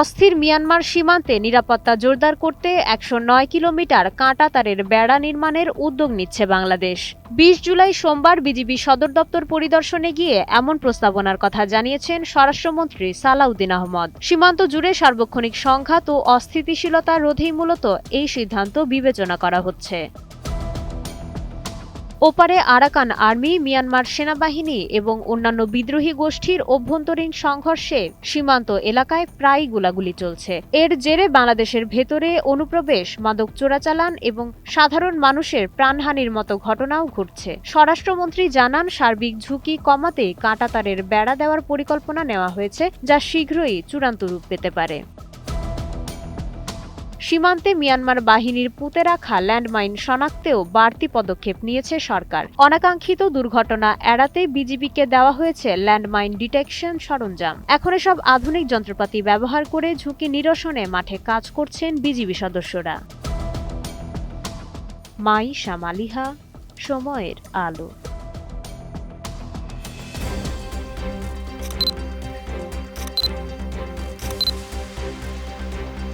অস্থির মিয়ানমার সীমান্তে নিরাপত্তা জোরদার করতে ১০৯ কিলোমিটার কাঁটাতারের বেড়া নির্মাণের উদ্যোগ নিচ্ছে বাংলাদেশ। ২০ জুলাই সোমবার বিজিবি সদর দপ্তর পরিদর্শনে গিয়ে এমন প্রস্তাবনার কথা জানিয়েছেন স্বরাষ্ট্রমন্ত্রী সালাউদ্দিন আহমদ। সীমান্ত জুড়ে সার্বক্ষণিক সংঘাত ও অস্থিতিশীলতা রোধেই মূলত এই সিদ্ধান্ত বিবেচনা করা হচ্ছে। ওপারে আরাকান আর্মি, মিয়ানমার সেনাবাহিনী এবং অন্যান্য বিদ্রোহী গোষ্ঠীর অভ্যন্তরীণ সংঘর্ষে সীমান্ত এলাকায় প্রায়ই গোলাগুলি চলছে। এর জেরে বাংলাদেশের ভেতরে অনুপ্রবেশ, মাদক চোরাচালান এবং সাধারণ মানুষের প্রাণহানির মতো ঘটনাও ঘটছে। স্বরাষ্ট্রমন্ত্রী জানান, সার্বিক ঝুঁকি কমাতে কাঁটাতারের বেড়া দেওয়ার পরিকল্পনা নেওয়া হয়েছে, যা শীঘ্রই চূড়ান্ত রূপ পেতে পারে। সীমান্তে মিয়ানমার বাহিনীর পুঁতে রাখা ল্যান্ডমাইন শনাক্তেও বাড়তি পদক্ষেপ নিয়েছে সরকার। অনাকাঙ্ক্ষিত দুর্ঘটনা এড়াতে বিজিবিকে দেওয়া হয়েছে ল্যান্ডমাইন ডিটেকশন সরঞ্জাম। এখন এসব আধুনিক যন্ত্রপাতি ব্যবহার করে ঝুঁকি নিরসনে মাঠে কাজ করছেন বিজিবি সদস্যরা। মাইশা মালিহা, সময়ের আলো।